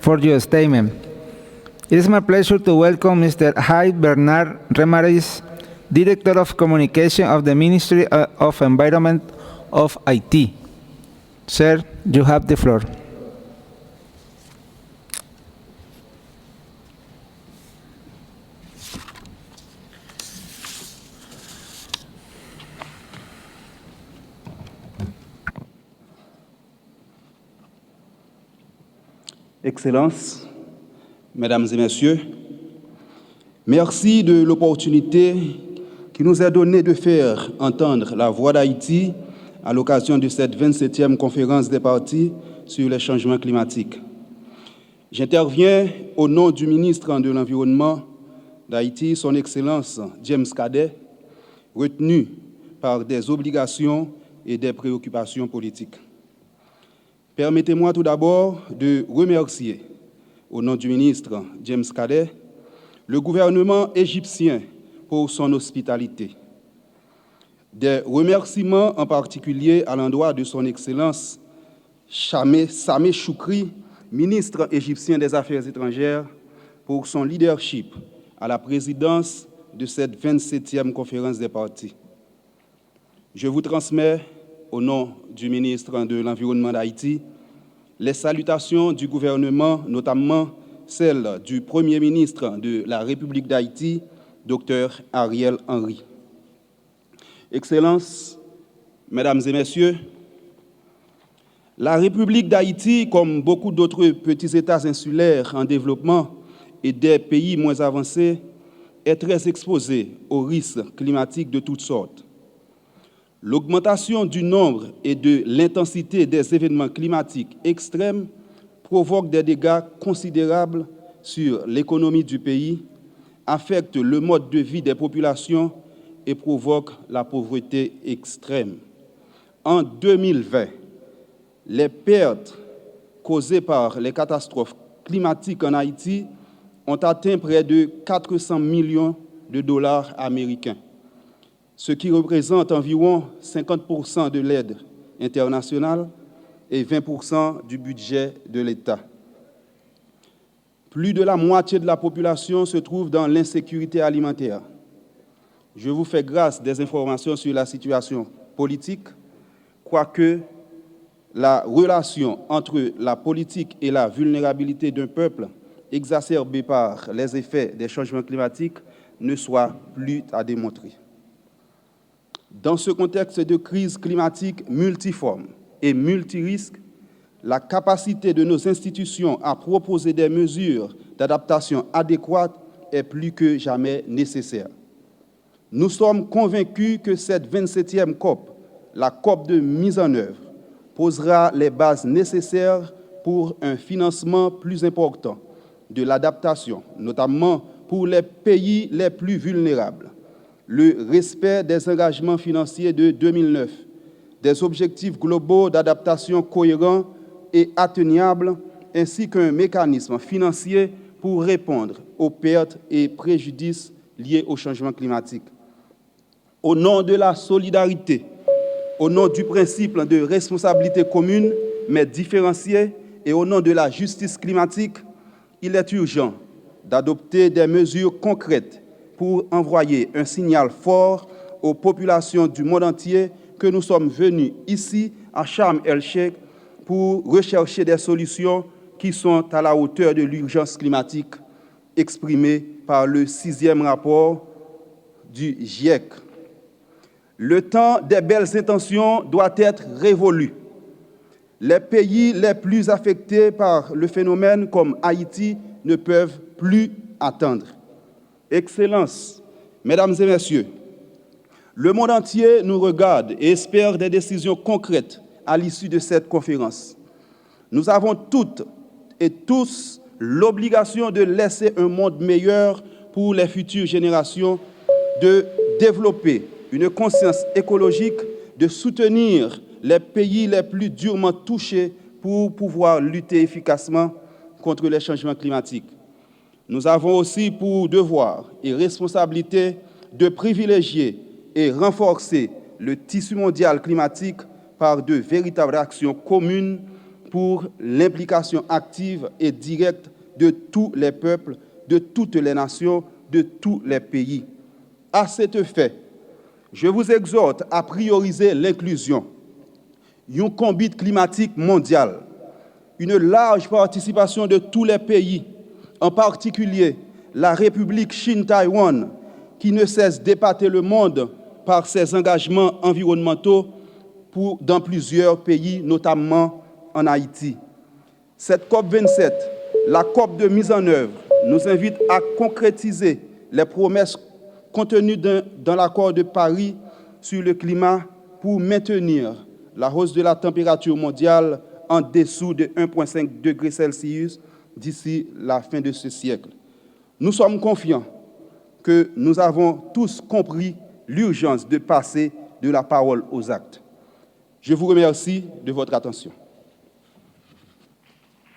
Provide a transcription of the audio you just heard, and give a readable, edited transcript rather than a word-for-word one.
for your statement. It is my pleasure to welcome Mr. Hy Bernard Remariz, Director of Communication of the Ministry of Environment of Haiti. Sir, you have the floor. Excellences, Mesdames et Messieurs, merci de l'opportunité qui nous est donnée de faire entendre la voix d'Haïti à l'occasion de cette 27e conférence des partis sur les changements climatiques. J'interviens au nom du ministre de l'Environnement d'Haïti, son Excellence James Cadet, retenu par des obligations et des préoccupations politiques. Permettez-moi tout d'abord de remercier, au nom du ministre James Cadet, le gouvernement égyptien pour son hospitalité. Des remerciements en particulier à l'endroit de son Excellence Sameh Choukri, ministre égyptien des Affaires étrangères, pour son leadership à la présidence de cette 27e conférence des partis. Je vous transmets, au nom du ministre de l'Environnement d'Haïti, les salutations du gouvernement, notamment celles du Premier ministre de la République d'Haïti, Dr Ariel Henry. Excellences, Mesdames et Messieurs, la République d'Haïti, comme beaucoup d'autres petits États insulaires en développement et des pays moins avancés, est très exposée aux risques climatiques de toutes sortes. L'augmentation du nombre et de l'intensité des événements climatiques extrêmes provoque des dégâts considérables sur l'économie du pays, affecte le mode de vie des populations et provoque la pauvreté extrême. En 2020, les pertes causées par les catastrophes climatiques en Haïti ont atteint près de 400 millions de dollars américains, ce qui représente environ 50% de l'aide internationale et 20% du budget de l'État. Plus de la moitié de la population se trouve dans l'insécurité alimentaire. Je vous fais grâce des informations sur la situation politique, quoique la relation entre la politique et la vulnérabilité d'un peuple exacerbée par les effets des changements climatiques ne soit plus à démontrer. Dans ce contexte de crise climatique multiforme et multirisque, la capacité de nos institutions à proposer des mesures d'adaptation adéquates est plus que jamais nécessaire. Nous sommes convaincus que cette 27e COP, la COP de mise en œuvre, posera les bases nécessaires pour un financement plus important de l'adaptation, notamment pour les pays les plus vulnérables, le respect des engagements financiers de 2009, des objectifs globaux d'adaptation cohérents et atteignables, ainsi qu'un mécanisme financier pour répondre aux pertes et préjudices liés au changement climatique. Au nom de la solidarité, au nom du principe de responsabilité commune, mais différenciée, et au nom de la justice climatique, il est urgent d'adopter des mesures concrètes pour envoyer un signal fort aux populations du monde entier que nous sommes venus ici, à Sharm el-Sheikh, pour rechercher des solutions qui sont à la hauteur de l'urgence climatique exprimée par le 6e rapport du GIEC. Le temps des belles intentions doit être révolu. Les pays les plus affectés par le phénomène, comme Haïti, ne peuvent plus attendre. Excellences, Mesdames et Messieurs, le monde entier nous regarde et espère des décisions concrètes à l'issue de cette conférence. Nous avons toutes et tous l'obligation de laisser un monde meilleur pour les futures générations, de développer une conscience écologique, de soutenir les pays les plus durement touchés pour pouvoir lutter efficacement contre les changements climatiques. Nous avons aussi pour devoir et responsabilité de privilégier et renforcer le tissu mondial climatique par de véritables actions communes pour l'implication active et directe de tous les peuples, de toutes les nations, de tous les pays. À cet fait, je vous exhorte à prioriser l'inclusion, une combat climatique mondiale, une large participation de tous les pays, en particulier la République Chine-Taïwan, qui ne cesse d'épater le monde par ses engagements environnementaux dans plusieurs pays, notamment en Haïti. Cette COP27, la COP de mise en œuvre, nous invite à concrétiser les promesses contenues dans l'accord de Paris sur le climat pour maintenir la hausse de la température mondiale en dessous de 1,5 degrés Celsius d'ici la fin de ce siècle. Nous sommes confiants que nous avons tous compris l'urgence de passer de la parole aux actes. Je vous remercie de votre attention.